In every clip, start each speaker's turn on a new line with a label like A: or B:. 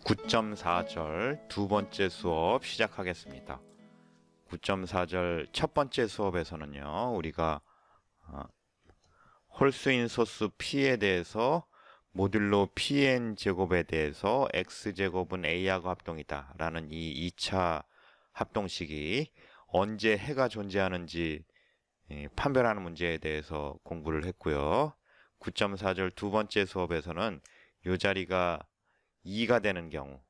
A: 9.4절 두 번째 수업 시작하겠습니다. 9.4절 첫 번째 수업에서는요, 우리가 홀수인 소수 p에 대해서 모듈로 pn 제곱에 대해서 x제곱은 a하고 합동이다 라는 이 2차 합동식이 언제 해가 존재하는지 판별하는 문제에 대해서 공부를 했고요. 9.4절 두 번째 수업에서는 이 자리가 2가 되는 경우,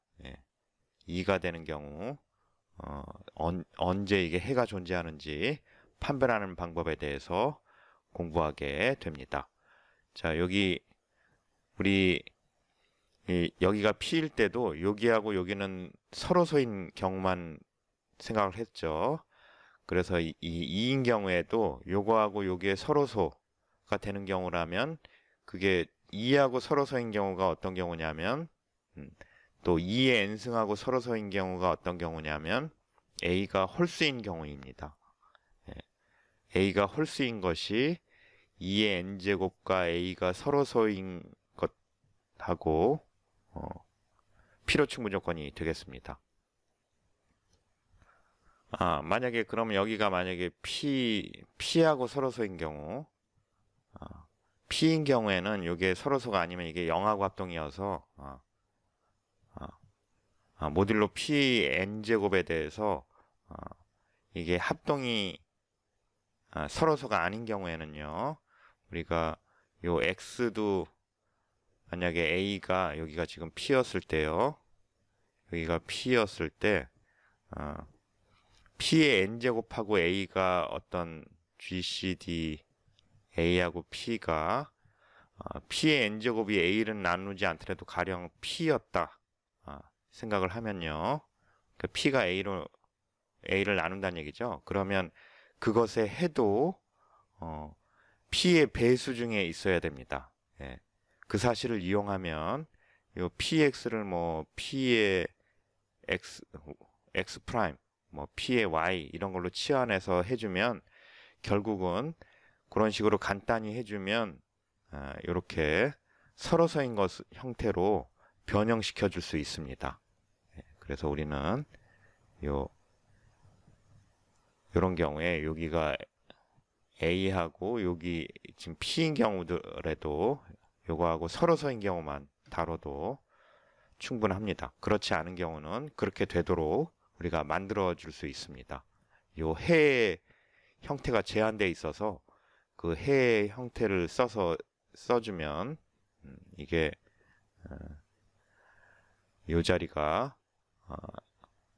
A: 2가 되는 경우 언제 이게 해가 존재하는지 판별하는 방법에 대해서 공부하게 됩니다. 자, 여기 우리 여기가 P일 때도 여기하고 여기는 서로소인 경우만 생각을 했죠. 그래서 이 2인 경우에도 요거하고 요게 서로소가 되는 경우라면 그게 2하고 서로소인 경우가 어떤 경우냐면 또 2의 n승하고 서로소인 경우가 어떤 경우냐면 a가 홀수인 경우입니다. a가 홀수인 것이 2의 n제곱과 a가 서로소인 것하고 필요충분 조건이 되겠습니다. 만약에 그러면 여기가 만약에 P하고 서로소인 경우 P인 경우에는 이게 서로소가 아니면 이게 0하고 합동이어서 모듈로 Pn제곱에 대해서 이게 합동이 서로소가 아닌 경우에는요, 우리가 요 x도 만약에 a가 여기가 지금 P였을 때요, 여기가 P였을 때 P의 n제곱하고 a가 어떤 GCD a하고 P가 P의 n제곱이 a를 나누지 않더라도 가령 P였다 생각을 하면요, 그 P가 A를 나눈다는 얘기죠. 그러면 그것의 해도 P의 배수 중에 있어야 됩니다. 그 사실을 이용하면 요 PX를 뭐 P의 X 프라임, 뭐 P의 Y 이런 걸로 치환해서 해주면 결국은 그런 식으로 간단히 해주면 이렇게 서로서인 것 형태로 변형시켜 줄 수 있습니다. 그래서 우리는 요런 경우에 여기가 A하고 여기 지금 P인 경우들에도 요거하고 서로서인 경우만 다뤄도 충분합니다. 그렇지 않은 경우는 그렇게 되도록 우리가 만들어 줄 수 있습니다. 요 해의 형태가 제한되어 있어서 그 해의 형태를 써주면 이게 요 자리가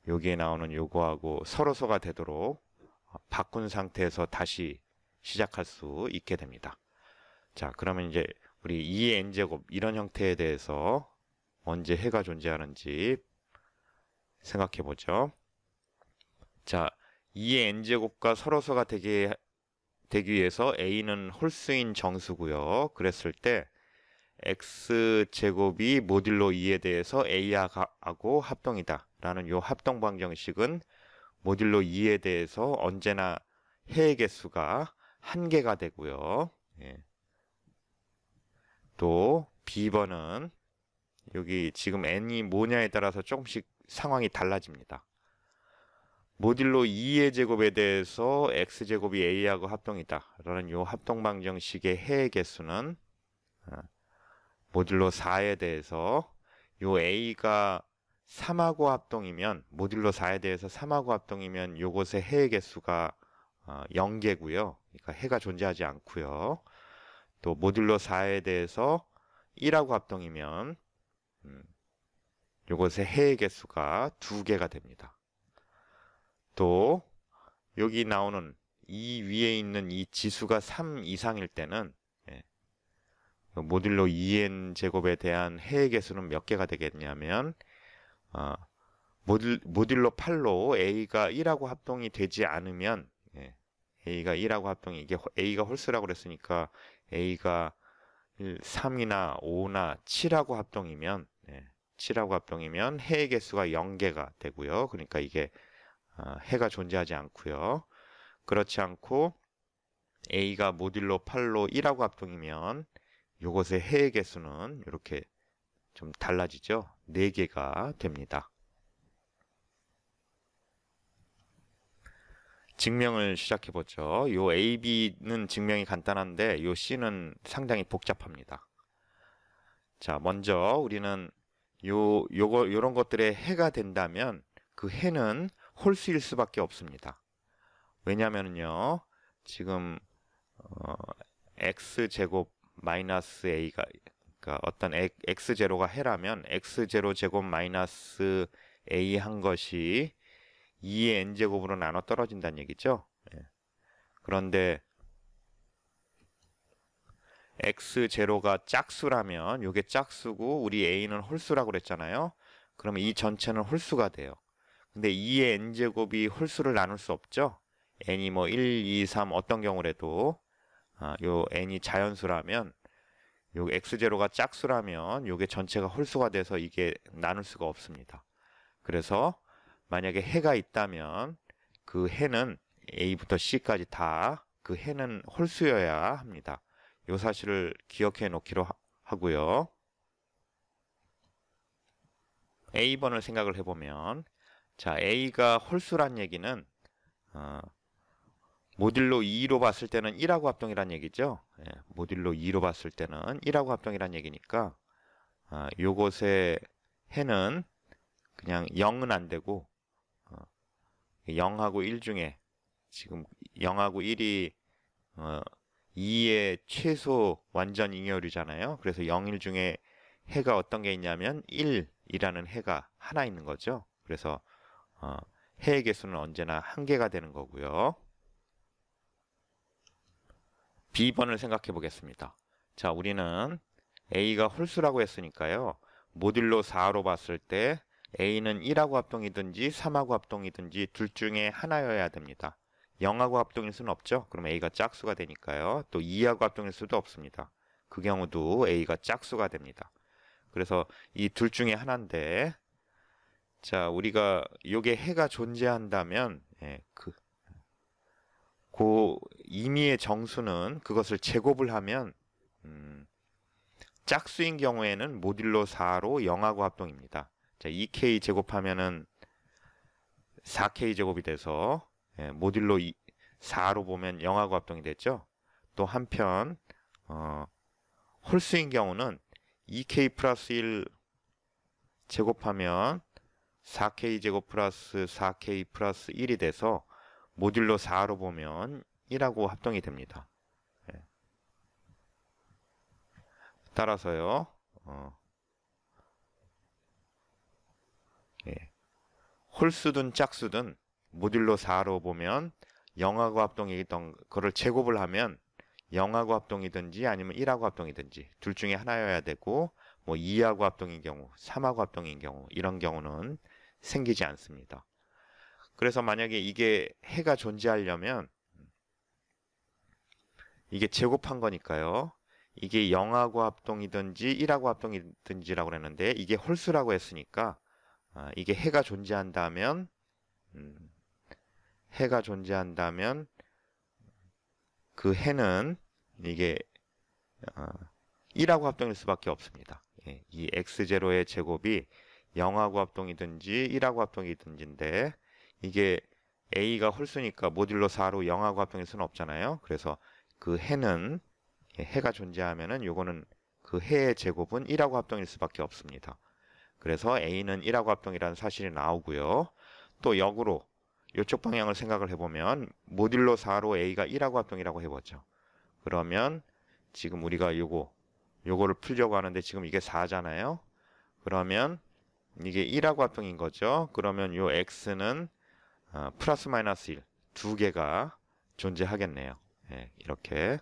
A: 여기에 나오는 요거하고 서로소가 되도록 바꾼 상태에서 다시 시작할 수 있게 됩니다. 자, 그러면 이제 우리 2의 n제곱 이런 형태에 대해서 언제 해가 존재하는지 생각해 보죠. 자, 2의 n제곱과 서로소가 되기 위해서 a는 홀수인 정수고요. 그랬을 때 x제곱이 모듈로 2에 대해서 a하고 합동이다 라는 요 합동 방정식은 모듈로 2에 대해서 언제나 해의 개수가 1개가 되고요. 또 B번은 여기 지금 n이 뭐냐에 따라서 조금씩 상황이 달라집니다. 모듈로 2의 제곱에 대해서 x제곱이 a하고 합동이다 라는 요 합동 방정식의 해의 개수는 모듈로 4에 대해서 요 a가 3하고 합동이면 모듈로 4에 대해서 3하고 합동이면 요것의 해의 개수가 0개고요. 그러니까 해가 존재하지 않고요. 또 모듈로 4에 대해서 1하고 합동이면 요것의 해의 개수가 2개가 됩니다. 또 여기 나오는 이 위에 있는 이 지수가 3 이상일 때는 모듈로 2n 제곱에 대한 해의 개수는 몇 개가 되겠냐면 모듈로 8로 a가 1하고 합동이 되지 않으면 a가 1하고 합동이 이게 a가 홀수라고 그랬으니까 a가 3이나 5나 7하고 합동이면 7하고 합동이면 해의 개수가 0개가 되고요. 그러니까 이게 해가 존재하지 않고요. 그렇지 않고 a가 모듈로 8로 1하고 합동이면 요것의 해의 개수는 이렇게 좀 달라지죠. 4개가 됩니다. 증명을 시작해 보죠. 요 A, B는 증명이 간단한데 요 C는 상당히 복잡합니다. 자, 먼저 우리는 요런 것들의 해가 된다면 그 해는 홀수일 수밖에 없습니다. 왜냐면요, 지금 x제곱 마이너스 a가, 그러니까 어떤 x제로가 해라면 x제로 제곱 마이너스 a 한 것이 2의 n제곱으로 나눠 떨어진다는 얘기죠. 예. 그런데 x제로가 짝수라면 요게 짝수고 우리 a는 홀수라고 그랬잖아요. 그러면 이 전체는 홀수가 돼요. 근데 2의 n제곱이 홀수를 나눌 수 없죠. n이 뭐 1, 2, 3 어떤 경우라도 요 n이 자연수라면 요 x제로가 짝수라면 요게 전체가 홀수가 돼서 이게 나눌 수가 없습니다. 그래서 만약에 해가 있다면 그 해는 a부터 c까지 다 그 해는 홀수여야 합니다. 요 사실을 기억해 놓기로 하고요. A번을 생각을 해보면 자, A가 홀수란 얘기는 모듈로 2로 봤을 때는 1하고 합동이란 얘기죠. 예, 모듈로 2로 봤을 때는 1하고 합동이란 얘기니까 요것의 해는 그냥 0은 안 되고 0하고 1 중에 지금 0하고 1이 2의 최소 완전 잉여율이잖아요. 그래서 0, 1 중에 해가 어떤 게 있냐면 1이라는 해가 하나 있는 거죠. 그래서 해의 개수는 언제나 1개가 되는 거고요. B번을 생각해 보겠습니다. 자, 우리는 A가 홀수라고 했으니까요. 모듈로 4로 봤을 때 A는 1하고 합동이든지 3하고 합동이든지 둘 중에 하나여야 됩니다. 0하고 합동일 수는 없죠. 그럼 A가 짝수가 되니까요. 또 2하고 합동일 수도 없습니다. 그 경우도 A가 짝수가 됩니다. 그래서 이 둘 중에 하나인데 자, 우리가 요게 해가 존재한다면 그 임의의 정수는 그것을 제곱을 하면 짝수인 경우에는 모듈로 4로 0하고 합동입니다. 자, 2k 제곱하면은 4k 제곱이 돼서 모듈로 4로 보면 0하고 합동이 됐죠. 또 한편 홀수인 경우는 2k 플러스 1 제곱하면 4k 제곱 플러스 4k 플러스 1이 돼서 모듈로 4로 보면 1하고 합동이 됩니다. 따라서요. 홀수든 짝수든 모듈로 4로 보면 0하고 합동이던 거를 제곱을 하면 0하고 합동이든지 아니면 1하고 합동이든지 둘 중에 하나여야 되고 뭐 2하고 합동인 경우, 3하고 합동인 경우 이런 경우는 생기지 않습니다. 그래서 만약에 이게 해가 존재하려면 이게 제곱한 거니까요. 이게 0하고 합동이든지 1하고 합동이든지라고 그랬는데 이게 홀수라고 했으니까 이게 해가 존재한다면 그 해는 이게 1하고 합동일 수밖에 없습니다. 이 x제로의 제곱이 0하고 합동이든지 1하고 합동이든지인데 이게 a가 홀수니까 모듈로 4로 0하고 합동일 수는 없잖아요. 그래서 그 해는 해가 존재하면은 요거는 그 해의 제곱은 1하고 합동일 수밖에 없습니다. 그래서 a는 1하고 합동이라는 사실이 나오고요. 또 역으로 이쪽 방향을 생각을 해보면 모듈로 4로 a가 1하고 합동이라고 해보죠. 그러면 지금 우리가 요거를 풀려고 하는데 지금 이게 4잖아요. 그러면 이게 1하고 합동인 거죠. 그러면 요 x는 플러스 마이너스 1 두 개가 존재하겠네요. 이렇게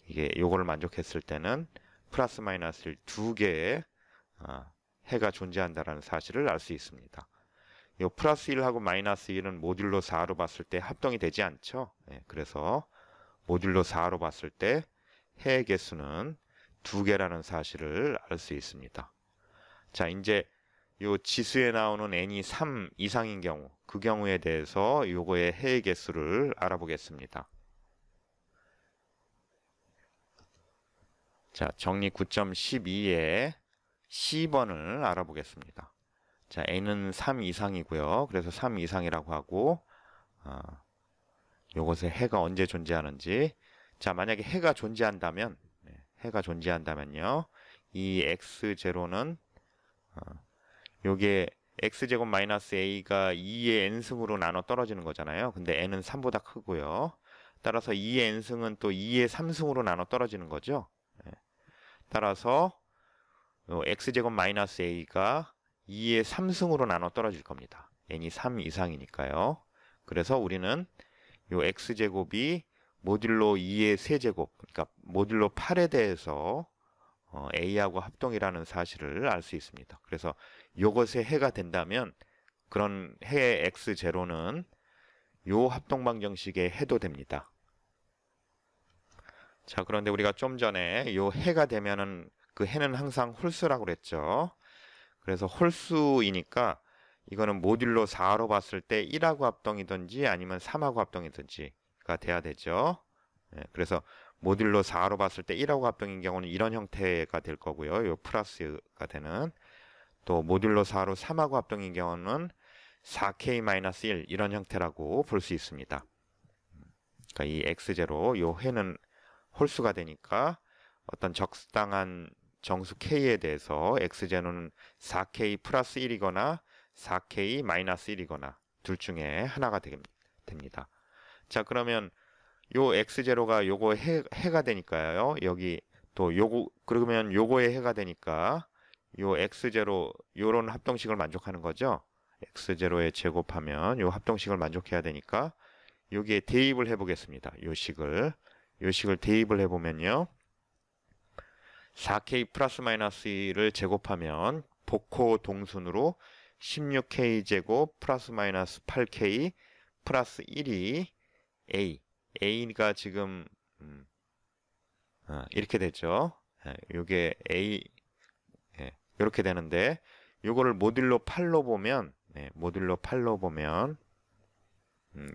A: 이게 요거를 만족했을 때는 플러스 마이너스 1 두 개의 해가 존재한다는 사실을 알 수 있습니다. 요 플러스 1하고 마이너스 1은 모듈로 4로 봤을 때 합동이 되지 않죠. 그래서 모듈로 4로 봤을 때 해의 개수는 두 개라는 사실을 알 수 있습니다. 자, 이제 요 지수에 나오는 n이 3 이상인 경우, 그 경우에 대해서 요거의 해의 개수를 알아보겠습니다. 자, 정리 9.12에 C번을 알아보겠습니다. 자, n은 3 이상이고요. 그래서 3 이상이라고 하고 요것에 해가 언제 존재하는지. 자, 만약에 해가 존재한다면 해가 존재한다면요. 이 x0는 요게 x제곱 마이너스 a가 2의 n승으로 나눠 떨어지는 거잖아요. 근데 n은 3보다 크고요. 따라서 2의 n승은 또 2의 3승으로 나눠 떨어지는 거죠. 따라서 x제곱 마이너스 a가 2의 3승으로 나눠 떨어질 겁니다. n이 3 이상이니까요. 그래서 우리는 요 x제곱이 모듈로 2의 세제곱, 그러니까 모듈로 8에 대해서 a하고 합동이라는 사실을 알 수 있습니다. 그래서 요것에 해가 된다면 그런 해 x0는 요 합동방정식의 해도 됩니다. 자, 그런데 우리가 좀 전에 요 해가 되면은 그 해는 항상 홀수라고 그랬죠. 그래서 홀수이니까 이거는 모듈로 4로 봤을 때 1하고 합동이든지 아니면 3하고 합동이든지가 돼야 되죠. 그래서 모듈로 4로 봤을 때 1하고 합동인 경우는 이런 형태가 될 거고요. 요 플러스가 되는. 또 모듈로 4로 3하고 합동인 경우는 4k-1 이런 형태라고 볼 수 있습니다. 그러니까 이 x0 요 해는 홀수가 되니까 어떤 적당한 정수 k에 대해서 x제로는 4k 플러스 1이거나 4k 마이너스 1이거나 둘 중에 하나가 됩니다. 자, 그러면 요 x0가 요거 해가 되니까요. 여기 또 요거, 그러면 요거의 해가 되니까 요 x0 요런 합동식을 만족하는 거죠. x0에 제곱하면 요 합동식을 만족해야 되니까 여기에 대입을 해 보겠습니다. 요 식을 대입을 해 보면요. 4k 플러스 마이너스 1을 제곱하면 복호 동순으로 16k 제곱 플러스 마이너스 8k 플러스 1이 a가 지금 이렇게 되죠. 요게 a 이렇게 되는데 요거를 모듈로 8로 보면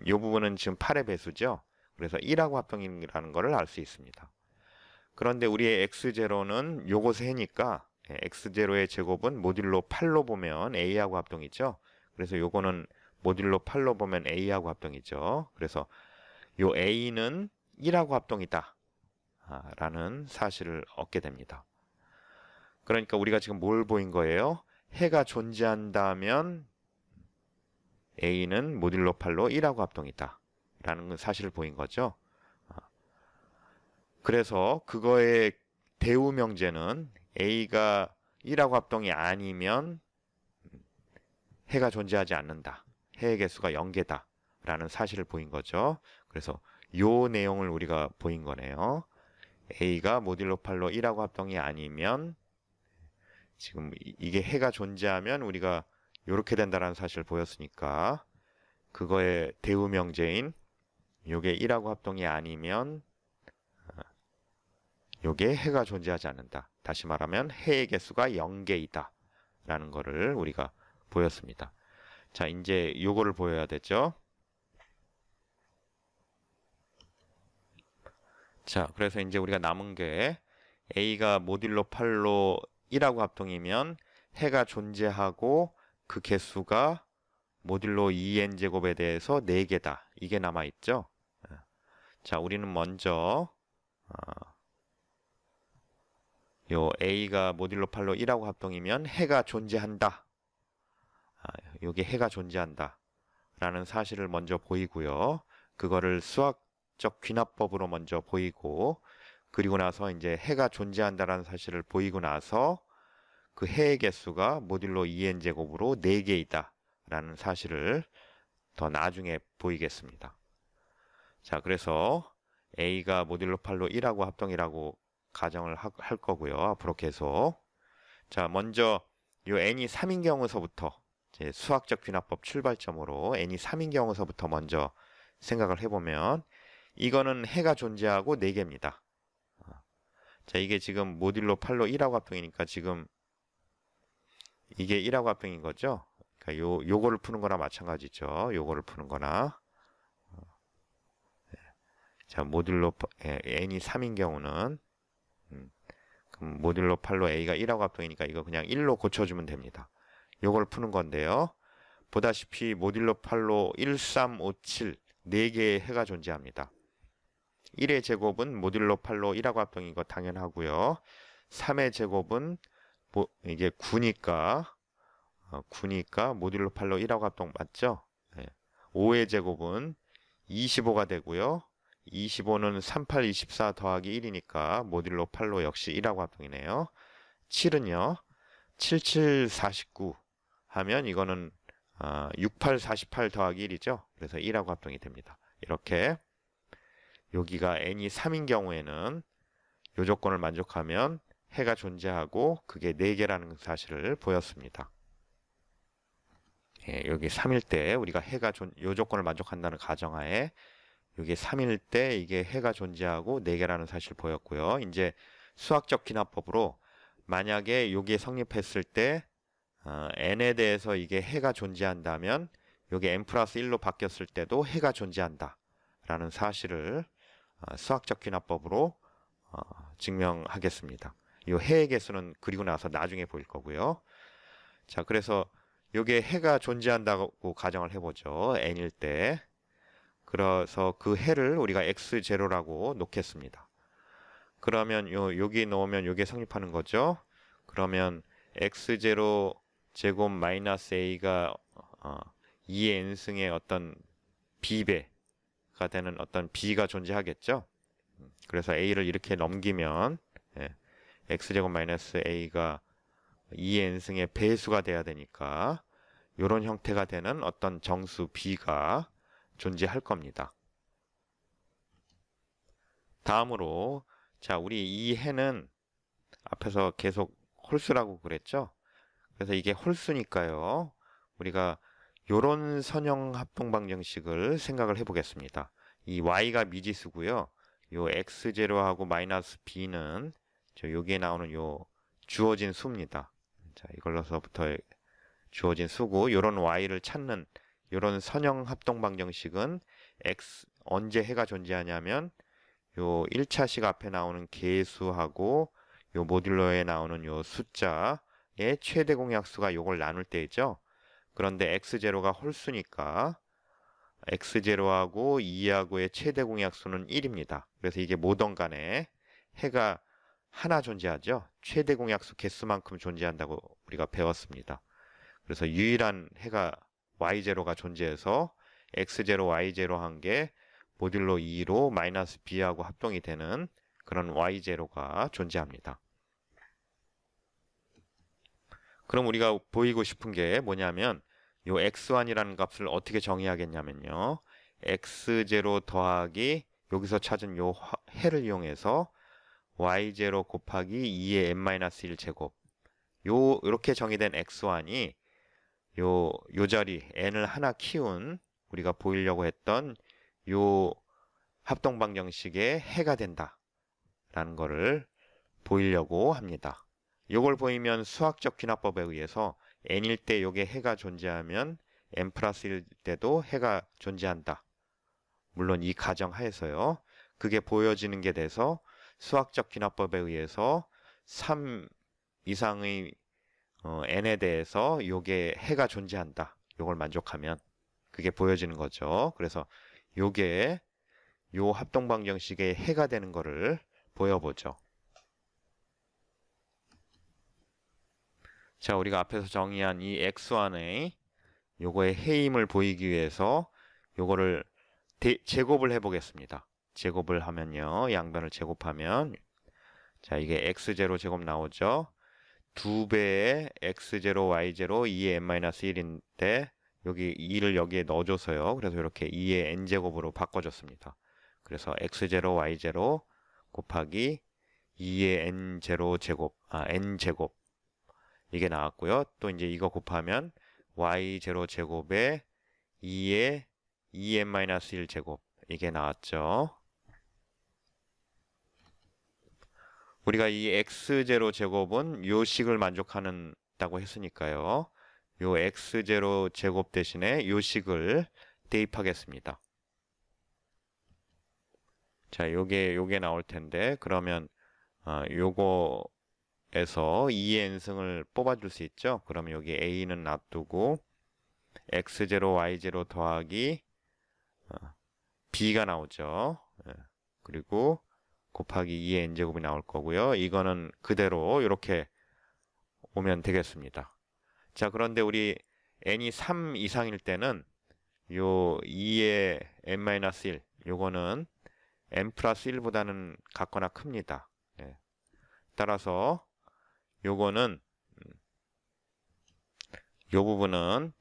A: 요 부분은 지금 8의 배수죠. 그래서 1하고 합동이라는 것을 알 수 있습니다. 그런데 우리의 x0는 요것의 해니까 x0의 제곱은 모듈로 8로 보면 a하고 합동이죠. 그래서 요거는 모듈로 8로 보면 a하고 합동이죠. 그래서 요 a는 1하고 합동이다 라는 사실을 얻게 됩니다. 그러니까 우리가 지금 뭘 보인 거예요? 해가 존재한다면 a는 모듈로 8로 1하고 합동이다 라는 사실을 보인 거죠. 그래서 그거의 대우 명제는 a가 1하고 합동이 아니면 해가 존재하지 않는다. 해의 개수가 0개다 라는 사실을 보인 거죠. 그래서 요 내용을 우리가 보인 거네요. a가 모듈로 8로 1하고 합동이 아니면 지금 이게 해가 존재하면 우리가 이렇게 된다는 사실을 보였으니까 그거의 대우 명제인 요게 1하고 합동이 아니면 요게 해가 존재하지 않는다. 다시 말하면 해의 개수가 0개이다 라는 거를 우리가 보였습니다. 자, 이제 요거를 보여야 되죠. 자, 그래서 이제 우리가 남은 게 a가 모듈로 8로 1하고 합동이면 해가 존재하고 그 개수가 모듈로 2n제곱에 대해서 4개다. 이게 남아있죠. 자, 우리는 먼저 요 a가 모듈로 8로 1하고 합동이면 해가 존재한다. 요게 해가 존재한다 라는 사실을 먼저 보이고요. 그거를 수학적 귀납법으로 먼저 보이고, 그리고 나서 이제 해가 존재한다라는 사실을 보이고 나서 그 해의 개수가 모듈로 2n제곱으로 4개이다 라는 사실을 더 나중에 보이겠습니다. 자, 그래서 a가 모듈로 8로 1하고 합동이라고 가정을 할 거고요. 앞으로 계속. 자, 먼저 요 n이 3인 경우서부터 이제 수학적 귀납법 출발점으로 n이 3인 경우서부터 먼저 생각을 해보면 이거는 해가 존재하고 4개입니다. 자, 이게 지금 모듈로 8로 1하고 합동이니까 지금 이게 1하고 합동인 거죠. 그러니까 요거를 푸는 거나 마찬가지죠. 요거를 푸는 거나. 자, 모듈로 n이 3인 경우는 그럼 모듈로 8로 a가 1하고 합동이니까 이거 그냥 1로 고쳐주면 됩니다. 요걸 푸는 건데요. 보다시피 모듈로 8로 1, 3, 5, 7 4개의 해가 존재합니다. 1의 제곱은 모듈로 8로 1하고 합동인 거 당연하고요. 3의 제곱은 이게 9니까 모듈로 8로 1하고 합동 맞죠? 네. 5의 제곱은 25가 되고요. 25는 38, 24 더하기 1이니까 모듈로 8로 역시 1하고 합동이네요. 7은요. 77, 49 하면 이거는 68, 48 더하기 1이죠. 그래서 1하고 합동이 됩니다. 이렇게 여기가 n이 3인 경우에는 이 조건을 만족하면 해가 존재하고 그게 4개라는 사실을 보였습니다. 예, 여기 3일 때 우리가 해가 이 조건을 만족한다는 가정하에 여기 3일 때 이게 해가 존재하고 4개라는 사실을 보였고요. 이제 수학적 기납법으로 만약에 이게 성립했을 때 n에 대해서 이게 해가 존재한다면 이게 n 플러스 1로 바뀌었을 때도 해가 존재한다 라는 사실을 수학적 기납법으로 증명하겠습니다. 이 해의 개수는 그리고 나서 나중에 보일 거고요. 자, 그래서 이게 해가 존재한다고 가정을 해보죠. n일 때. 그래서 그 해를 우리가 x0라고 놓겠습니다. 그러면 여기 넣으면 이게 성립하는 거죠. 그러면 x0 제곱 마이너스 a가 2의 n승의 어떤 b배가 되는 어떤 b가 존재하겠죠. 그래서 a를 이렇게 넘기면 x제곱 마이너스 a가 2의 n승의 배수가 돼야 되니까 이런 형태가 되는 어떤 정수 b가 존재할 겁니다. 다음으로 자, 우리 이 해는 앞에서 계속 홀수라고 그랬죠. 그래서 이게 홀수니까요. 우리가 요런 선형 합동 방정식을 생각을 해 보겠습니다. 이 y가 미지수고요. 요 x0하고 마이너스 b는 여기에 나오는 요 주어진 수입니다. 자, 이걸로서부터 주어진 수고 요런 y를 찾는 요런 선형 합동 방정식은 언제 해가 존재하냐면 요 1차식 앞에 나오는 계수하고 요 모듈러에 나오는 요 숫자의 최대 공약수가 요걸 나눌 때죠. 그런데 x0가 홀수니까 x0하고 2하고의 최대 공약수는 1입니다. 그래서 이게 뭐든 간에 해가 하나 존재하죠. 최대 공약수 개수만큼 존재한다고 우리가 배웠습니다. 그래서 유일한 해가 y0가 존재해서 x0, y0 한 게 모듈로 2로 마이너스 b하고 합동이 되는 그런 y0가 존재합니다. 그럼 우리가 보이고 싶은 게 뭐냐면 요 x1이라는 값을 어떻게 정의하겠냐면요. x0 더하기 여기서 찾은 요 해를 이용해서 y0 곱하기 2의 n-1 제곱 요렇게 정의된 x1이 요 자리 n을 하나 키운 우리가 보이려고 했던 요 합동 방정식의 해가 된다 라는 거를 보이려고 합니다. 요걸 보이면 수학적 귀납법에 의해서 n일 때 요게 해가 존재하면 n 플러스 1일 때도 해가 존재한다. 물론 이 가정 하에서요. 그게 보여지는 게 돼서 수학적 귀납법에 의해서 3 이상의 n에 대해서 요게 해가 존재한다. 요걸 만족하면 그게 보여지는 거죠. 그래서 요게 요 합동 방정식의 해가 되는 거를 보여보죠. 자, 우리가 앞에서 정의한 이 x1의 요거의 해임을 보이기 위해서 요거를 제곱을 해 보겠습니다. 제곱을 하면요. 양변을 제곱하면 자, 이게 x0 제곱 나오죠. 2배의 x0, y0, 2의 n-1인데 여기 2를 여기에 넣어줘서요. 그래서 이렇게 2의 n제곱으로 바꿔줬습니다. 그래서 x0, y0 곱하기 2의 n0 제곱, n제곱 이게 나왔고요. 또 이제 이거 곱하면 y0 제곱에 2의 2n-1 제곱 이게 나왔죠. 우리가 이 x0 제곱은 요 식을 만족한다고 했으니까요. 요 x0 제곱 대신에 요 식을 대입하겠습니다. 자, 요게 나올 텐데 그러면 요거 에서 2의 n승을 뽑아줄 수 있죠. 그러면 여기 a는 놔두고 x0, y0 더하기 b가 나오죠. 예. 그리고 곱하기 2의 n제곱이 나올 거고요. 이거는 그대로 이렇게 오면 되겠습니다. 자, 그런데 우리 n이 3 이상일 때는 요 2의 n-1 요거는 n 플러스 1보다는 같거나 큽니다. 예. 따라서 요거는 요 부분은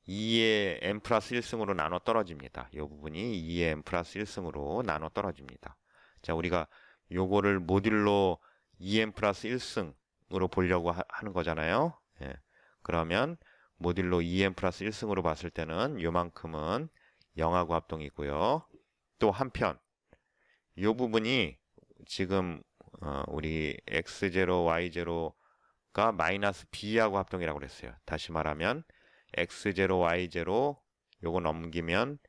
A: 2의 n 플러스 1승으로 나눠 떨어집니다. 요 부분이 2의 n 플러스 1승으로 나눠 떨어집니다. 자, 우리가 요거를 모듈로 2n 플러스 1승으로 보려고 하는 거잖아요. 예. 그러면 모듈로 2n 플러스 1승으로 봤을 때는 요만큼은 0하고 합동이고요. 또 한편 요 부분이 지금 우리 x0, y0가 마이너스 b하고 합동이라고 그랬어요. 다시 말하면 x0, y0 요거 넘기면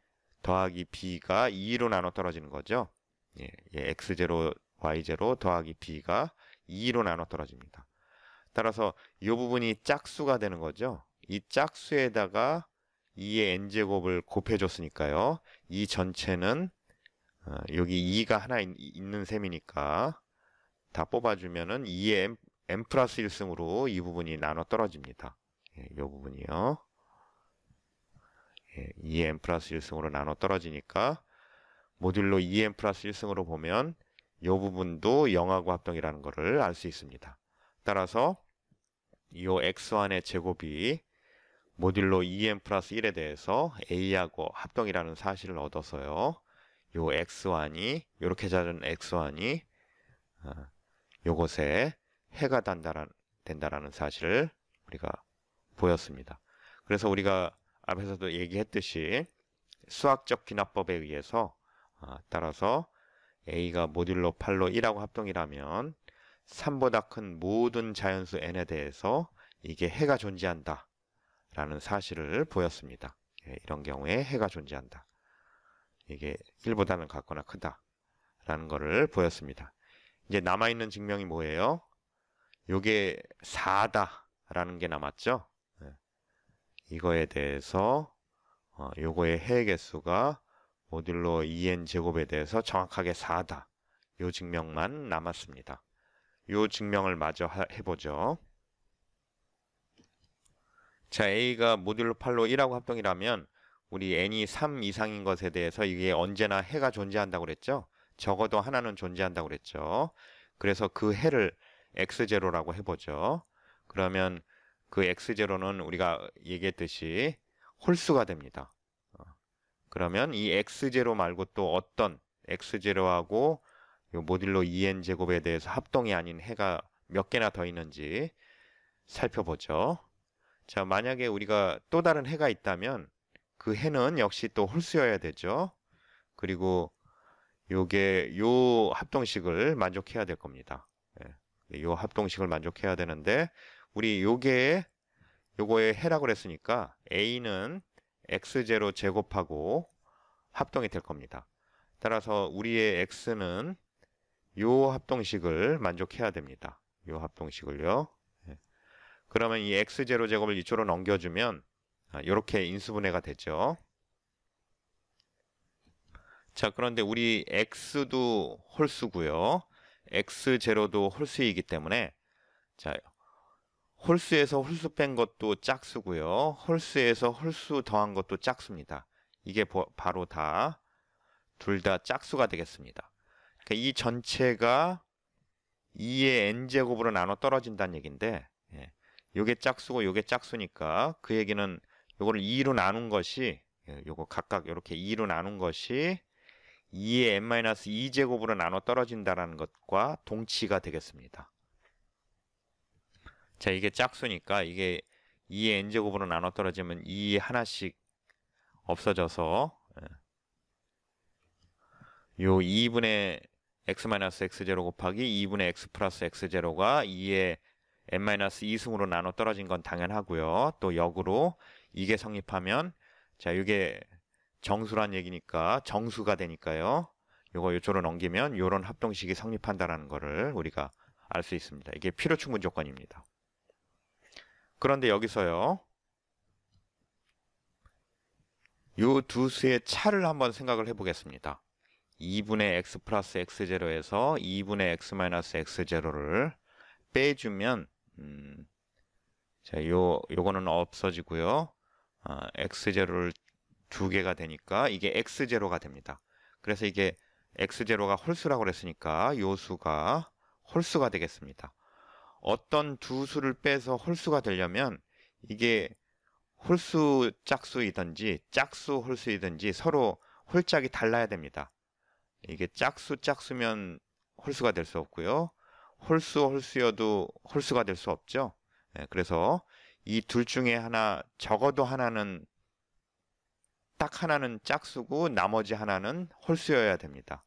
A: 더하기 b가 2로 나눠 떨어지는 거죠. 예, x0, y0 더하기 b가 2로 나눠 떨어집니다. 따라서 이 부분이 짝수가 되는 거죠. 이 짝수에다가 2의 n제곱을 곱해줬으니까요. 이 전체는 여기 2가 하나 있는 셈이니까 다 뽑아주면은 2의 n 플러스 1승으로 이 부분이 나눠 떨어집니다. 이 부분이요. 2의 n 플러스 1승으로 나눠 떨어지니까 모듈로 2n 플러스 1승으로 보면 이 부분도 0하고 합동이라는 것을 알 수 있습니다. 따라서 이 x1의 제곱이 모듈로 2n 플러스 1에 대해서 a하고 합동이라는 사실을 얻어서요. 요 x1이 이렇게 자른 x1이 요것에 해가 된다라는 사실을 우리가 보였습니다. 그래서 우리가 앞에서도 얘기했듯이 수학적 귀납법에 의해서 따라서 a가 모듈로 8로 1하고 합동이라면 3보다 큰 모든 자연수 n에 대해서 이게 해가 존재한다 라는 사실을 보였습니다. 이런 경우에 해가 존재한다. 이게 1보다는 같거나 크다 라는 것을 보였습니다. 이제 남아있는 증명이 뭐예요? 요게 4다 라는 게 남았죠. 이거에 대해서 요거의 해 개수가 모듈로 2n 제곱에 대해서 정확하게 4다. 요 증명만 남았습니다. 요 증명을 마저 해보죠. 자, a가 모듈로 8로 1하고 합동이라면 우리 n이 3 이상인 것에 대해서 이게 언제나 해가 존재한다고 그랬죠. 적어도 하나는 존재한다고 그랬죠. 그래서 그 해를 x0라고 해보죠. 그러면 그 x0는 우리가 얘기했듯이 홀수가 됩니다. 그러면 이 x0 말고 또 어떤 x0하고 요 모듈로 2n 제곱에 대해서 합동이 아닌 해가 몇 개나 더 있는지 살펴보죠. 자, 만약에 우리가 또 다른 해가 있다면 그 해는 역시 또 홀수여야 되죠. 그리고 요게 요 합동식을 만족해야 될 겁니다. 요 합동식을 만족해야 되는데 우리 요거의 해라고 그랬으니까 a는 x0 제곱하고 합동이 될 겁니다. 따라서 우리의 x는 요 합동식을 만족해야 됩니다. 요 합동식을요. 그러면 이 x0 제곱을 이쪽으로 넘겨주면 이렇게 인수분해가 되죠. 자, 그런데 우리 x도 홀수고요. x0도 홀수이기 때문에 자, 홀수에서 홀수 뺀 것도 짝수고요. 홀수에서 홀수 더한 것도 짝수입니다. 이게 바로 다 둘 다 짝수가 되겠습니다. 그러니까 이 전체가 2의 n제곱으로 나눠 떨어진다는 얘기인데 요게 짝수고 요게 짝수니까 그 얘기는 요거를 2로 나눈 것이 요거 각각 이렇게 2로 나눈 것이 2의 n-2제곱으로 나눠 떨어진다는 것과 동치가 되겠습니다. 자, 이게 짝수니까 이게 2의 n제곱으로 나눠 떨어지면 2 하나씩 없어져서 요 2분의 x-x0 곱하기 2분의 x 플러스 x0가 2의 n-2승으로 나눠 떨어진 건 당연하고요. 또 역으로 이게 성립하면 자, 이게 정수란 얘기니까 정수가 되니까요. 요거 요쪽으로 넘기면 요런 합동식이 성립한다라는 거를 우리가 알 수 있습니다. 이게 필요 충분 조건입니다. 그런데 여기서요, 요 두 수의 차를 한번 생각을 해보겠습니다. 2분의 x 플러스 x0에서 2분의 x 마이너스 x0를 빼주면 자, 요거는 없어지고요. x0를 두 개가 되니까 이게 x0가 됩니다. 그래서 이게 x0가 홀수라고 그랬으니까 요 수가 홀수가 되겠습니다. 어떤 두 수를 빼서 홀수가 되려면 이게 홀수 짝수이든지 짝수 홀수이든지 서로 홀짝이 달라야 됩니다. 이게 짝수면 홀수가 될 수 없고요. 홀수여도 홀수가 될 수 없죠. 그래서 이 둘 중에 하나, 적어도 하나는, 딱 하나는 짝수고 나머지 하나는 홀수여야 됩니다.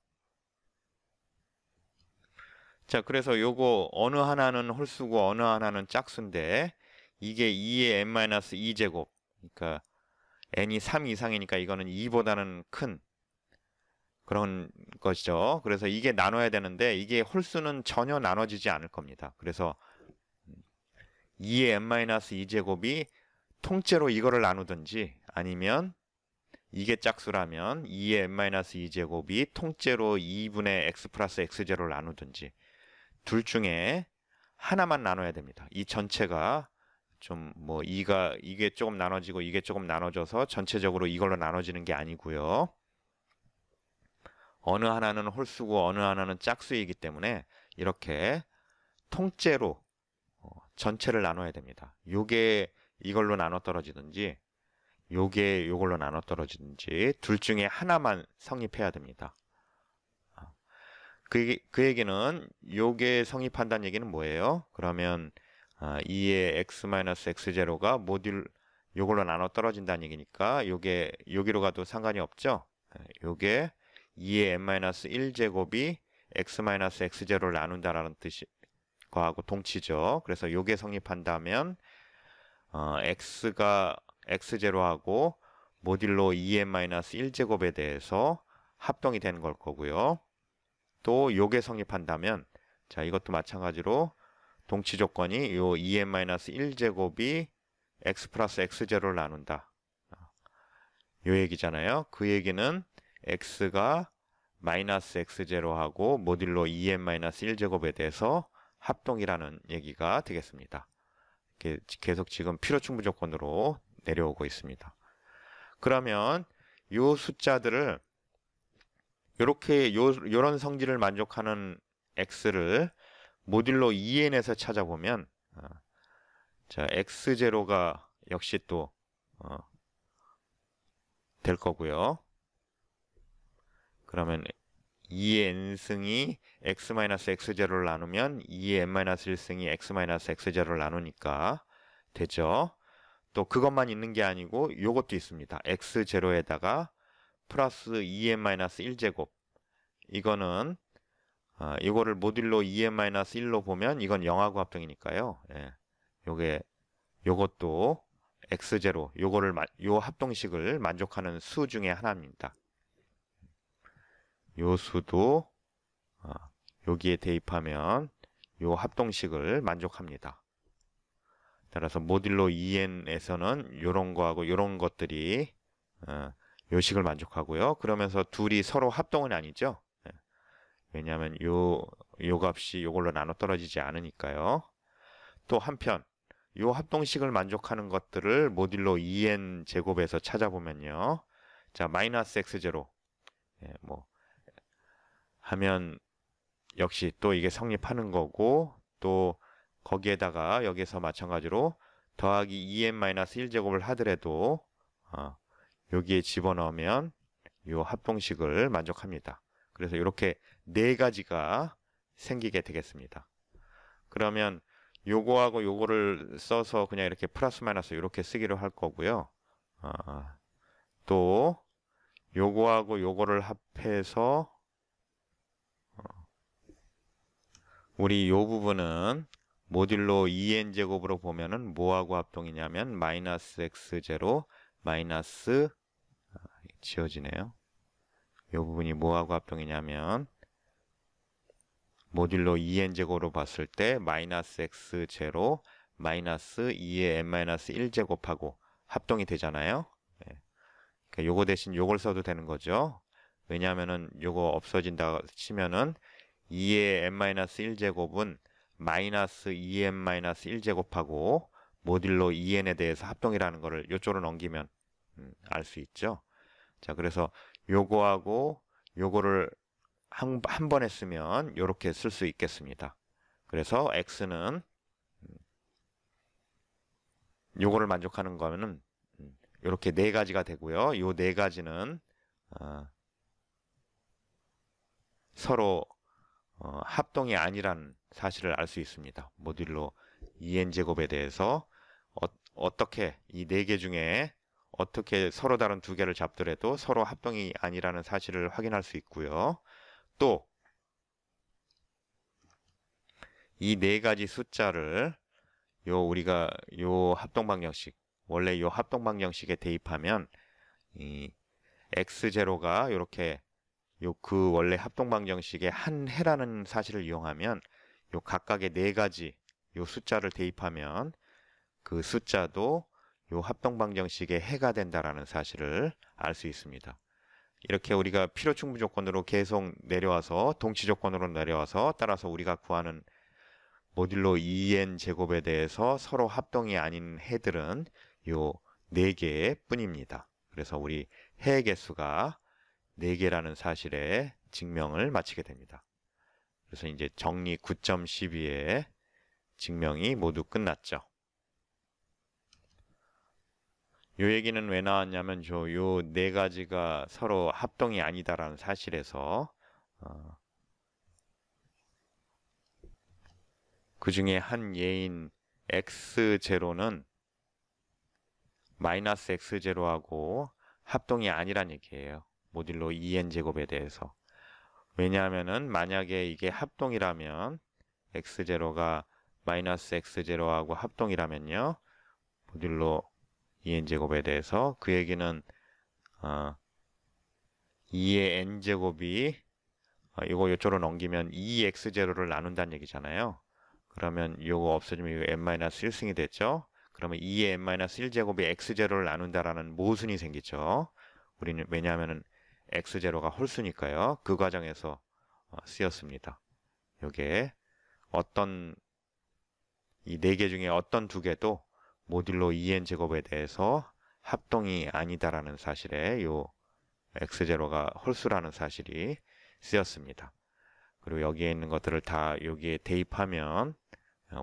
A: 자, 그래서 요거 어느 하나는 홀수고 어느 하나는 짝수인데 이게 2의 n-2제곱, 그러니까 n이 3 이상이니까 이거는 2보다는 큰 그런 것이죠. 그래서 이게 나눠야 되는데 이게 홀수는 전혀 나눠지지 않을 겁니다. 그래서 2의 n-2제곱이 통째로 이거를 나누든지 아니면 이게 짝수라면 2의 n-2제곱이 통째로 2분의 x 플러스 x0를 나누든지 둘 중에 하나만 나눠야 됩니다. 이 전체가 좀 뭐 이게 조금 나눠지고 이게 조금 나눠져서 전체적으로 이걸로 나눠지는 게 아니고요. 어느 하나는 홀수고 어느 하나는 짝수이기 때문에 이렇게 통째로 전체를 나눠야 됩니다. 요게 이걸로 나눠 떨어지든지 요게 요걸로 나눠 떨어지든지 둘 중에 하나만 성립해야 됩니다. 그 얘기는 요게 성립한다는 얘기는 뭐예요? 그러면 2의 x-x0가 모듈 요걸로 나눠 떨어진다는 얘기니까 요게 여기로 가도 상관이 없죠? 요게 2의 n-1제곱이 x-x0를 나눈다라는 뜻이 거하고 동치죠. 그래서 요게 성립한다면 x가 x0하고 모듈로 2n-1제곱에 대해서 합동이 되는 걸 거고요. 또 요게 성립한다면 자, 이것도 마찬가지로 동치 조건이 요 2n-1제곱이 x 플러스 x0를 나눈다. 요 얘기잖아요. 그 얘기는 x가 마이너스 x0하고 모듈로 2n-1제곱에 대해서 합동이라는 얘기가 되겠습니다. 계속 지금 필요 충분 조건으로 내려오고 있습니다. 그러면 요 숫자들을 요렇게 요런 성질을 만족하는 x를 모듈로 2n에서 찾아보면 자, x0가 역시 또 될 거고요. 그러면 2의 n승이 x-x0를 나누면 2의 n-1승이 x-x0를 나누니까 되죠. 또 그것만 있는 게 아니고 요것도 있습니다. x0에다가 플러스 2n-1제곱 이거는 이거를 모듈로 2n-1로 보면 이건 영하고 합동이니까요. 예. 요것도 x0 요 합동식을 만족하는 수 중에 하나입니다. 요 수도 여기에 대입하면 요 합동식을 만족합니다. 따라서 모듈로 2n에서는 요런 거하고 요런 것들이 요 식을 만족하고요. 그러면서 둘이 서로 합동은 아니죠. 왜냐하면 요 값이 요걸로 나눠 떨어지지 않으니까요. 또 한편 요 합동식을 만족하는 것들을 모듈로 2n 제곱에서 찾아보면요. 자, 마이너스 x0 뭐 하면 역시 또 이게 성립하는 거고 또 거기에다가 여기서 마찬가지로 더하기 2n-1제곱을 하더라도 여기에 집어넣으면 요 합동식을 만족합니다. 그래서 이렇게 네 가지가 생기게 되겠습니다. 그러면 요거하고 요거를 써서 그냥 이렇게 플러스 마이너스 이렇게 쓰기로 할 거고요. 또 요거하고 요거를 합해서 우리 요 부분은 모듈로 2n제곱으로 보면은 뭐하고 합동이냐면 마이너스 x0 마이너스 지워지네요. 요 부분이 뭐하고 합동이냐면 모듈로 2n제곱으로 봤을 때 마이너스 x0 마이너스 2의 n-1제곱하고 합동이 되잖아요. 예. 그러니까 요거 대신 요걸 써도 되는 거죠. 왜냐하면은 요거 없어진다 치면은 2의 n-1제곱은 마이너스 2n-1제곱하고 모듈로 2n에 대해서 합동이라는 거를 요쪽으로 넘기면 알 수 있죠. 자, 그래서 요거하고 요거를 한 번에 쓰면 요렇게 쓸 수 있겠습니다. 그래서 x는 요거를 만족하는 거는 요렇게 네 가지가 되고요. 요 네 가지는 서로 합동이 아니라는 사실을 알 수 있습니다. 모듈로 2n제곱에 대해서 어떻게 이 네 개 중에 어떻게 서로 다른 두 개를 잡더라도 서로 합동이 아니라는 사실을 확인할 수 있고요. 또 이 네 가지 숫자를 우리가 요 합동 방정식 원래 요 합동 방정식에 대입하면 이 x0가 이렇게 그 원래 합동 방정식의 한 해라는 사실을 이용하면 요 각각의 네 가지 요 숫자를 대입하면 그 숫자도 요 합동 방정식의 해가 된다라는 사실을 알 수 있습니다. 이렇게 우리가 필요 충분 조건으로 계속 내려와서 동치 조건으로 내려와서 따라서 우리가 구하는 모듈로 2n 제곱에 대해서 서로 합동이 아닌 해들은 요 4개 뿐입니다. 그래서 우리 해의 개수가 4개라는 사실에 증명을 마치게 됩니다. 그래서 이제 정리 9.12의 증명이 모두 끝났죠. 요 얘기는 왜 나왔냐면 요 네 가지가 서로 합동이 아니다라는 사실에서 그 중에 한 예인 x0는 마이너스 x0하고 합동이 아니란 얘기예요. 모듈로 2n제곱에 대해서. 왜냐하면은 만약에 이게 합동이라면 x0가 마이너스 x0하고 합동이라면요. 모듈로 2n제곱에 대해서 그 얘기는 2의 n제곱이 이거 요쪽으로 넘기면 2x0를 나눈다는 얘기잖아요. 그러면 이거 없어지면 이거 n-1승이 됐죠. 그러면 2의 n-1제곱이 x0를 나눈다라는 모순이 생기죠. 우리는 왜냐하면 x0가 홀수니까요. 그 과정에서 쓰였습니다. 요게 어떤 이 네 개 중에 어떤 두 개도 모듈로 2n제곱에 대해서 합동이 아니다라는 사실에 요 x0가 홀수라는 사실이 쓰였습니다. 그리고 여기에 있는 것들을 다 여기에 대입하면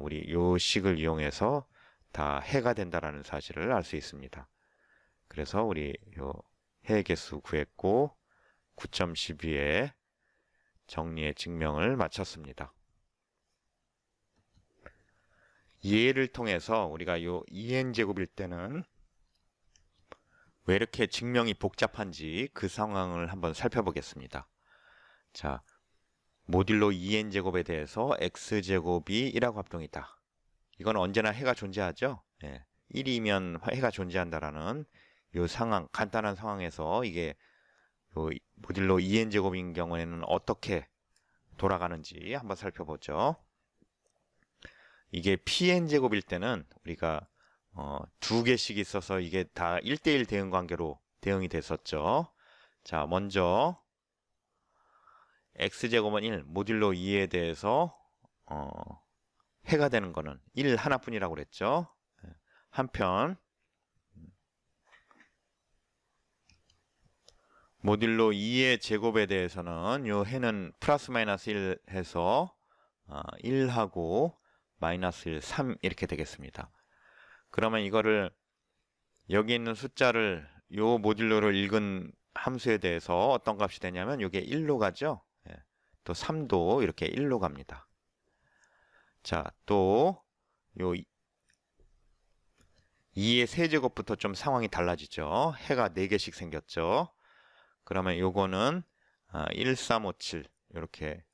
A: 우리 요 식을 이용해서 다 해가 된다라는 사실을 알 수 있습니다. 그래서 우리 요 해의 개수 구했고 9.12의 정리의 증명을 마쳤습니다. 이 예를 통해서 우리가 요 2n제곱일 때는 왜 이렇게 증명이 복잡한지 그 상황을 한번 살펴보겠습니다. 자, 모듈로 2n제곱에 대해서 x제곱이 1하고 합동이다. 이건 언제나 해가 존재하죠. 1이면 해가 존재한다라는 이 상황, 간단한 상황에서 이게 모듈로 2n제곱인 경우에는 어떻게 돌아가는지 한번 살펴보죠. 이게 pn제곱일 때는 우리가 두 개씩 있어서 이게 다 1대1 대응 관계로 대응이 됐었죠. 자, 먼저 x제곱은 1, 모듈로 2에 대해서 해가 되는 거는 1 하나뿐이라고 그랬죠. 한편 모듈로 2의 제곱에 대해서는 요 해는 플러스 마이너스 1 해서 1하고 마이너스 1, 3 이렇게 되겠습니다. 그러면 이거를 여기 있는 숫자를 요 모듈로를 읽은 함수에 대해서 어떤 값이 되냐면 이게 1로 가죠. 또 3도 이렇게 1로 갑니다. 자, 또 요 2의 세제곱부터 좀 상황이 달라지죠. 해가 4개씩 생겼죠. 그러면 요거는 1, 3, 5, 7 이렇게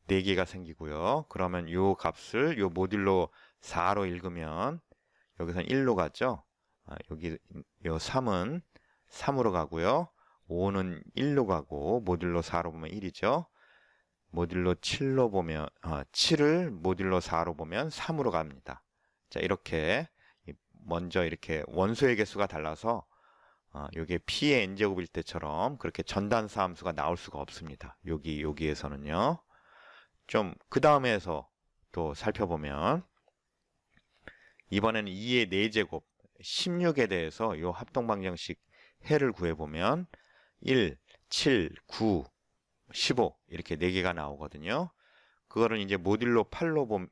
A: 4개가 생기고요. 그러면 요 값을 요 모듈로 4로 읽으면 여기선 1로 가죠. 여기 요 3은 3으로 가고요. 5는 1로 가고 모듈로 4로 보면 1이죠. 모듈로 7로 보면 7을 모듈로 4로 보면 3으로 갑니다. 자, 이렇게 먼저 이렇게 원소의 개수가 달라서 요게 P의 n제곱일 때처럼 그렇게 전단사 함수가 나올 수가 없습니다. 여기에서는요. 좀 그 다음에서 또 살펴보면 이번에는 2의 4제곱 16에 대해서 요 합동방정식 해를 구해보면 1, 7, 9, 15 이렇게 4개가 나오거든요. 그거를 이제 모듈로 8로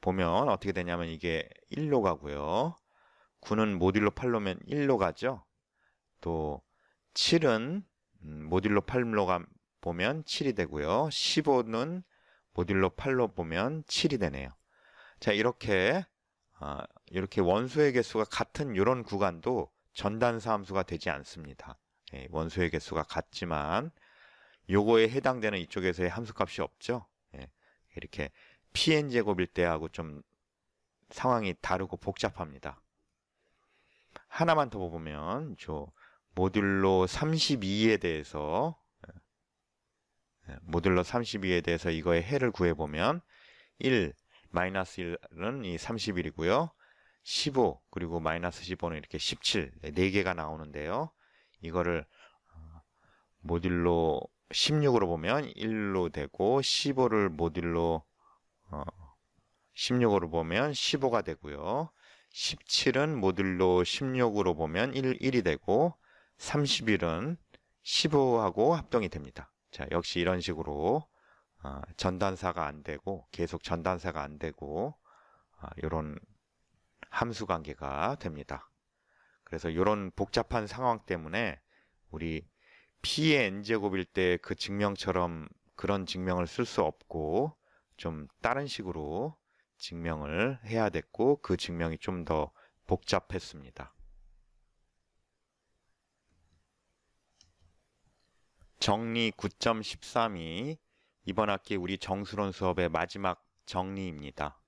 A: 보면 어떻게 되냐면 이게 1로 가고요. 9는 모듈로 8로면 1로 가죠. 또 7은 모듈로 8로 보면 7이 되고요. 15는 모듈로 8로 보면 7이 되네요. 자, 이렇게 원소의 개수가 같은 이런 구간도 전단사 함수가 되지 않습니다. 예, 원소의 개수가 같지만 요거에 해당되는 이쪽에서의 함수값이 없죠. 예, 이렇게 pn제곱일 때하고 좀 상황이 다르고 복잡합니다. 하나만 더 보면 모듈로 32에 대해서 이거의 해를 구해보면 1, 마이너스 1은 이 31이고요. 15 그리고 마이너스 15는 이렇게 17 4개가 나오는데요. 이거를 모듈로 16으로 보면 1로 되고 15를 모듈로 16으로 보면 15가 되고요. 17은 모듈로 16으로 보면 1이 되고 31은 15하고 합동이 됩니다. 자, 역시 이런 식으로 전단사가 안 되고 계속 전단사가 안 되고 이런 함수 관계가 됩니다. 그래서 이런 복잡한 상황 때문에 우리 P의 n제곱일 때 그 증명처럼 그런 증명을 쓸 수 없고 좀 다른 식으로 증명을 해야 됐고 그 증명이 좀 더 복잡했습니다. 정리 9.13이 이번 학기 우리 정수론 수업의 마지막 정리입니다.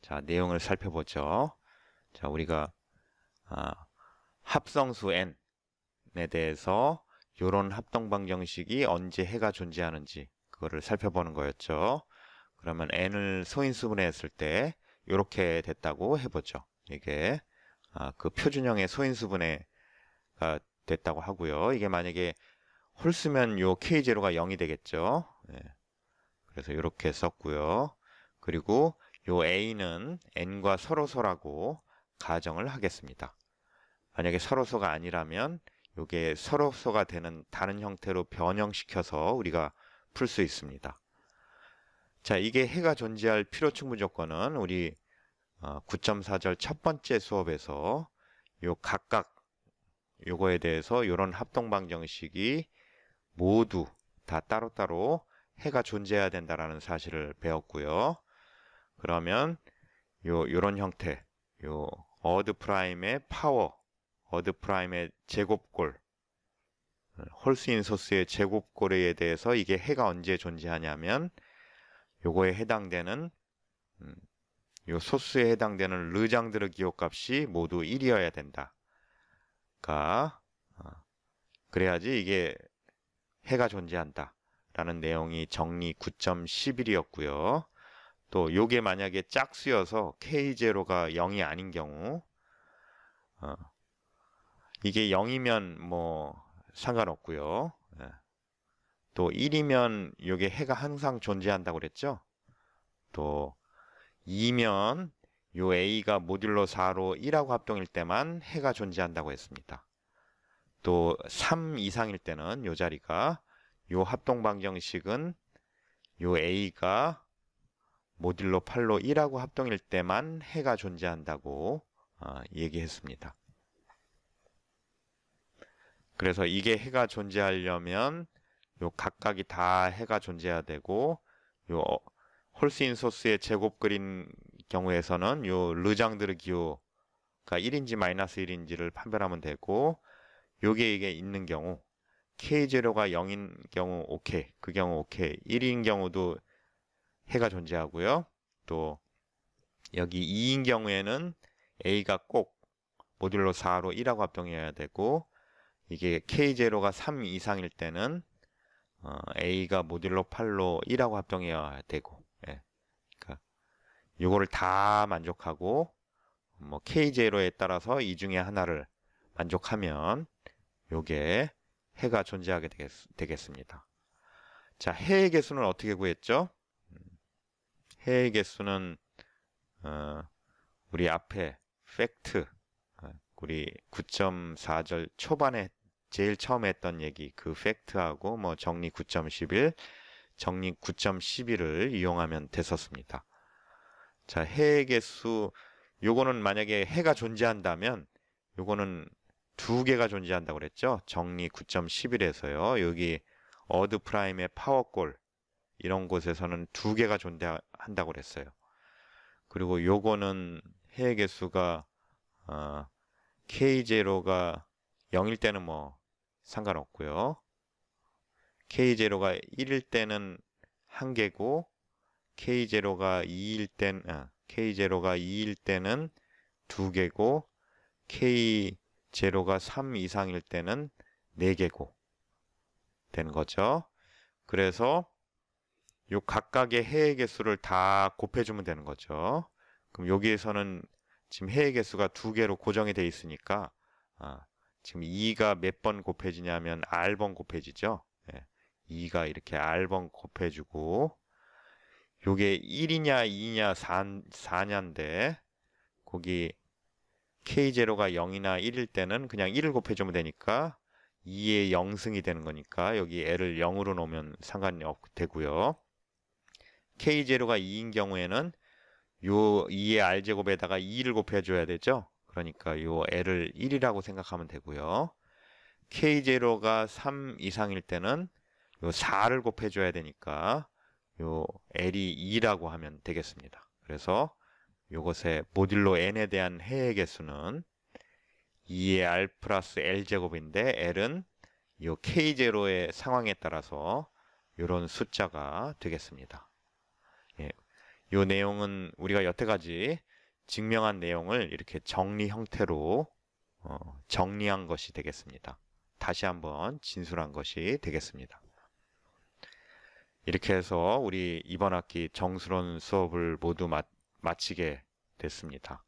A: 자, 내용을 살펴보죠. 자, 우리가 합성수 n에 대해서 이런 합동방정식이 언제 해가 존재하는지 그거를 살펴보는 거였죠. 그러면 n을 소인수분해 했을 때 이렇게 됐다고 해보죠. 이게 그 표준형의 소인수분해가 됐다고 하고요. 이게 만약에 홀수면 요 k0가 0이 되겠죠. 예. 그래서 이렇게 썼고요. 그리고 요 a는 n과 서로소라고 가정을 하겠습니다. 만약에 서로소가 아니라면 요게 서로소가 되는 다른 형태로 변형시켜서 우리가 풀 수 있습니다. 자, 이게 해가 존재할 필요충분 조건은 우리 9.4절 첫 번째 수업에서 요 각각 요거에 대해서 이런 합동방정식이 모두 다 따로따로 해가 존재해야 된다라는 사실을 배웠고요. 그러면 요런 형태, 어드 프라임의 파워, 어드 프라임의 제곱골, 홀수인 소스의 제곱골에 대해서 이게 해가 언제 존재하냐면 요거에 해당되는 요 소스에 해당되는 르장드르 기호값이 모두 1이어야 된다. 그래야지 이게 해가 존재한다. 라는 내용이 정리 9.11이었고요. 또 요게 만약에 짝수여서 K0가 0이 아닌 경우 이게 0이면 뭐 상관없고요. 또 1이면 요게 해가 항상 존재한다고 그랬죠. 또 2면 요 A가 모듈로 4로 1하고 합동일 때만 해가 존재한다고 했습니다. 또 3 이상일 때는 요 자리가 요 합동방정식은 요 A가 모듈로 8로 1하고 합동일 때만 해가 존재한다고 얘기했습니다. 그래서 이게 해가 존재하려면 요 각각이 다 해가 존재해야 되고 요 홀수인 소스의 제곱 그린 경우에서는 요 르장드르 기호가 1인지 마이너스 1인지를 판별하면 되고 요게 이게 있는 경우 K0가 0인 경우 오케이, 그 경우 오케이, 1인 경우도 해가 존재하고요. 또 여기 2인 경우에는 A가 꼭 모듈로 4로 1하고 합동해야 되고 이게 K0가 3 이상일 때는 A가 모듈로 8로 1하고 합동해야 되고, 예. 그러니까 요거를 다 만족하고 뭐 K0에 따라서 이 중에 하나를 만족하면 요게 해가 존재하게 되겠습니다. 자, 해의 개수는 어떻게 구했죠? 해의 개수는 우리 앞에 팩트, 우리 9.4절 초반에 제일 처음 했던 얘기 그 팩트하고 뭐 정리 9.11, 정리 9.11을 이용하면 됐었습니다. 자, 해의 개수 요거는 만약에 해가 존재한다면 요거는 두 개가 존재한다고 그랬죠. 정리 9.11에서요. 여기 어드 프라임의 파워골 이런 곳에서는 두 개가 존재한다고 그랬어요. 그리고 요거는 해의 개수가 K0가 0일 때는 뭐 상관없고요. K0가 1일 때는 한 개고 K0가 2일 때는 두 개고 K0가 3 이상일 때는 네 개고 되는 거죠. 그래서 요 각각의 해의 개수를 다 곱해주면 되는 거죠. 그럼 여기에서는 지금 해의 개수가 두 개로 고정이 돼 있으니까 지금 2가 몇 번 곱해지냐면 R번 곱해지죠. 예, 2가 이렇게 R번 곱해주고 요게 1이냐 2냐 4냐인데 거기 K0가 0이나 1일 때는 그냥 1을 곱해주면 되니까 2의 0승이 되는 거니까 여기 L을 0으로 놓으면 상관이 되고요. K0가 2인 경우에는 요 2의 R제곱에다가 2를 곱해줘야 되죠. 그러니까 요 L을 1이라고 생각하면 되고요. K0가 3 이상일 때는 요 4를 곱해줘야 되니까 요 L이 2라고 하면 되겠습니다. 그래서 요것의 모듈로 n에 대한 해의 개수는 2의 R 플러스 L제곱인데 L은 요 K0의 상황에 따라서 이런 숫자가 되겠습니다. 예, 요 내용은 우리가 여태까지 증명한 내용을 이렇게 정리 형태로 정리한 것이 되겠습니다. 다시 한번 진술한 것이 되겠습니다. 이렇게 해서 우리 이번 학기 정수론 수업을 모두 마치게 됐습니다.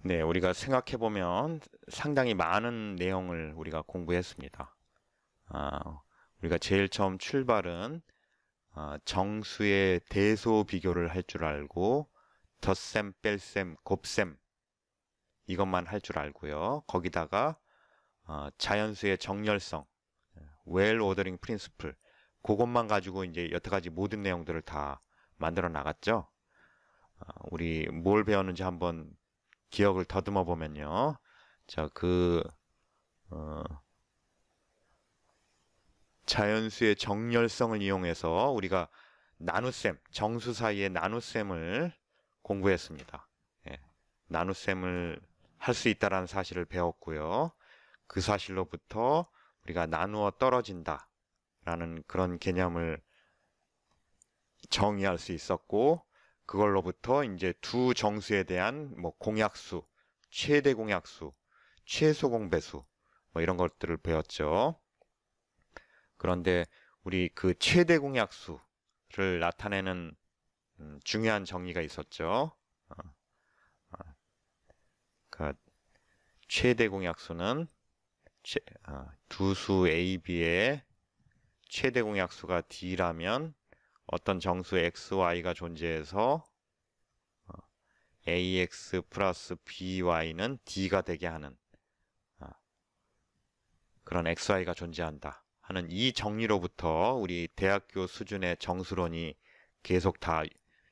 A: 네, 우리가 생각해보면 상당히 많은 내용을 우리가 공부했습니다. 우리가 제일 처음 출발은 정수의 대소 비교를 할 줄 알고 덧셈, 뺄셈, 곱셈 이것만 할 줄 알고요. 거기다가 자연수의 정렬성, well ordering principle 그것만 가지고 이제 여태까지 모든 내용들을 다 만들어 나갔죠. 우리 뭘 배웠는지 한번 기억을 더듬어 보면요. 자, 자연수의 정렬성을 이용해서 우리가 나눗셈, 정수 사이의 나눗셈을 공부했습니다. 예, 나눗셈을 할 수 있다는 사실을 배웠고요. 그 사실로부터 우리가 나누어 떨어진다 라는 그런 개념을 정의할 수 있었고 그걸로부터 이제 두 정수에 대한 뭐 공약수, 최대 공약수, 최소 공배수 뭐 이런 것들을 배웠죠. 그런데 우리 그 최대 공약수를 나타내는 중요한 정의가 있었죠. 그 최대 공약수는 두 수 A, B의 최대 공약수가 D라면 어떤 정수 x, y가 존재해서 ax 플러스 by는 d가 되게 하는 그런 xy가 존재한다 하는 이 정리로부터 우리 대학교 수준의 정수론이 계속 다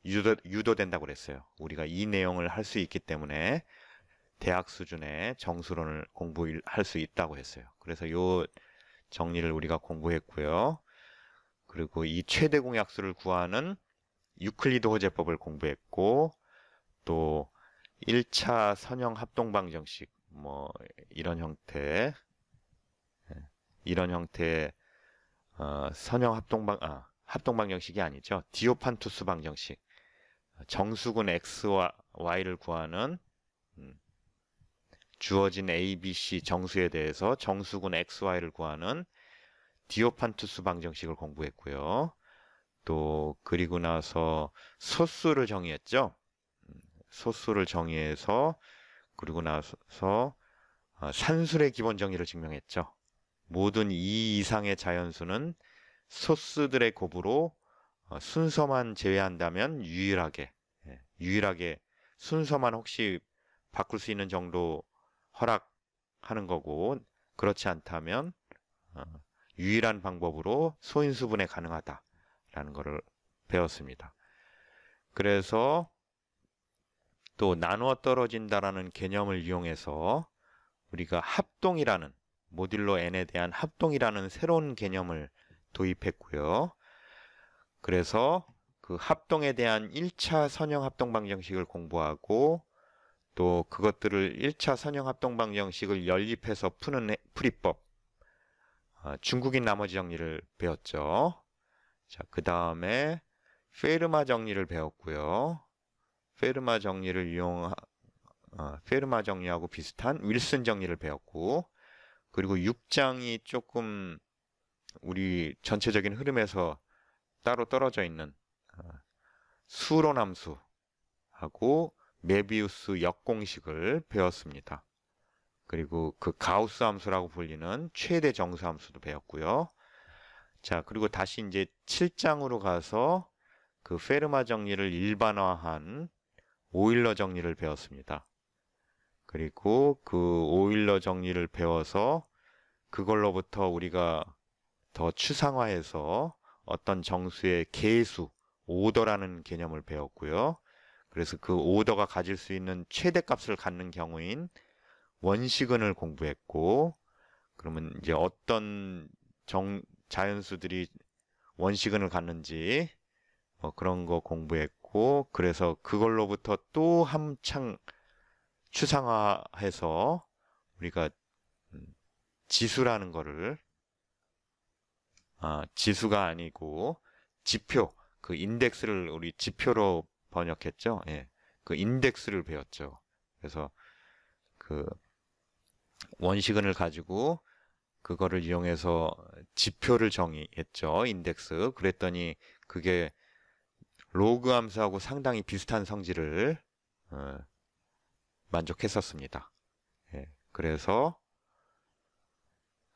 A: 유도된다고 그랬어요. 우리가 이 내용을 할 수 있기 때문에 대학 수준의 정수론을 공부할 수 있다고 했어요. 그래서 이 정리를 우리가 공부했고요. 그리고 이 최대 공약수를 구하는 유클리드 호재법을 공부했고 또 1차 선형 합동 방정식 뭐 이런 형태의 선형 합동 방정식이 아니죠. 디오판투스 방정식. 정수군 x와 y를 구하는 주어진 a, b, c 정수에 대해서 정수군 x, y를 구하는 디오판투스 방정식을 공부했고요. 또 그리고 나서 소수를 정의했죠. 소수를 정의해서 그리고 나서 산술의 기본 정의를 증명했죠. 모든 2 이상의 자연수는 소수들의 곱으로 순서만 제외한다면 유일하게 순서만 혹시 바꿀 수 있는 정도 허락하는 거고, 그렇지 않다면 유일한 방법으로 소인수분해 가능하다라는 것을 배웠습니다. 그래서 또 나누어 떨어진다라는 개념을 이용해서 우리가 합동이라는 모듈로 n에 대한 합동이라는 새로운 개념을 도입했고요. 그래서 그 합동에 대한 1차 선형 합동 방정식을 공부하고 또 그것들을 1차 선형 합동 방정식을 연립해서 푸는 풀이법, 중국인 나머지 정리를 배웠죠. 자, 그 다음에 페르마 정리를 배웠고요. 페르마 정리하고 비슷한 윌슨 정리를 배웠고, 그리고 6장이 조금 우리 전체적인 흐름에서 따로 떨어져 있는 수로남수하고 메비우스 역공식을 배웠습니다. 그리고 그 가우스 함수라고 불리는 최대 정수 함수도 배웠고요. 자, 그리고 다시 이제 7장으로 가서 그 페르마 정리를 일반화한 오일러 정리를 배웠습니다. 그리고 그 오일러 정리를 배워서 그걸로부터 우리가 더 추상화해서 어떤 정수의 계수, 오더라는 개념을 배웠고요. 그래서 그 오더가 가질 수 있는 최대값을 갖는 경우인 원시근을 공부했고, 그러면 이제 어떤 자연수들이 원시근을 갖는지 그런 거 공부했고, 그래서 그걸로부터 또 한창 추상화해서 우리가 지수라는 거를 지수가 아니고 지표, 그 인덱스를 우리 지표로 번역했죠. 예, 그 인덱스를 배웠죠. 그래서 그 원시근을 가지고 그거를 이용해서 지표를 정의했죠. 인덱스. 그랬더니 그게 로그 함수하고 상당히 비슷한 성질을 만족했었습니다. 예, 그래서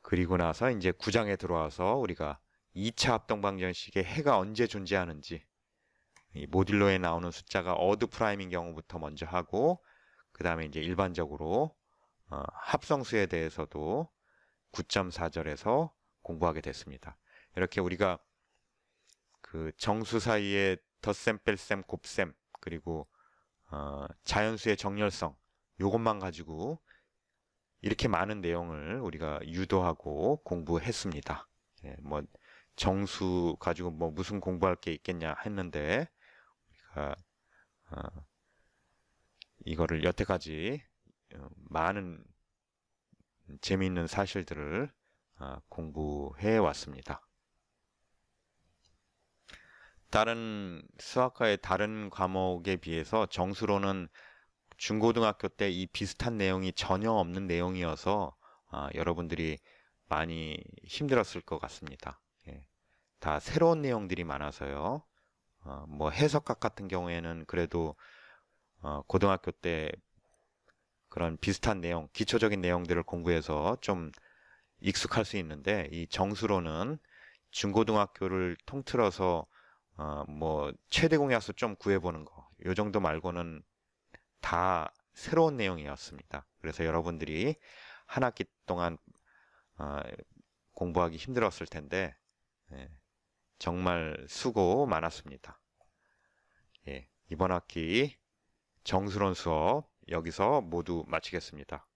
A: 그리고 나서 이제 9장에 들어와서 우리가 2차 합동방정식에 해가 언제 존재하는지, 이 모듈로에 나오는 숫자가 어드 프라임인 경우부터 먼저 하고, 그 다음에 이제 일반적으로 합성수에 대해서도 9.4절에서 공부하게 됐습니다. 이렇게 우리가 그 정수 사이에 덧셈, 뺄셈, 곱셈, 그리고 자연수의 정렬성, 요것만 가지고 이렇게 많은 내용을 우리가 유도하고 공부했습니다. 예, 뭐 정수 가지고 뭐 무슨 공부할 게 있겠냐 했는데, 우리가 이거를 여태까지 많은 재미있는 사실들을 공부해 왔습니다. 다른 수학과의 다른 과목에 비해서 정수로는 중고등학교 때 이 비슷한 내용이 전혀 없는 내용이어서 여러분들이 많이 힘들었을 것 같습니다. 예, 다 새로운 내용들이 많아서요. 뭐 해석학 같은 경우에는 그래도 고등학교 때 그런 비슷한 내용, 기초적인 내용들을 공부해서 좀 익숙할 수 있는데, 이 정수로는 중고등학교를 통틀어서 뭐 최대 공약수 좀 구해보는 거, 요 정도 말고는 다 새로운 내용이었습니다. 그래서 여러분들이 한 학기 동안 공부하기 힘들었을 텐데, 예, 정말 수고 많았습니다. 예, 이번 학기 정수론 수업 여기서 모두 마치겠습니다.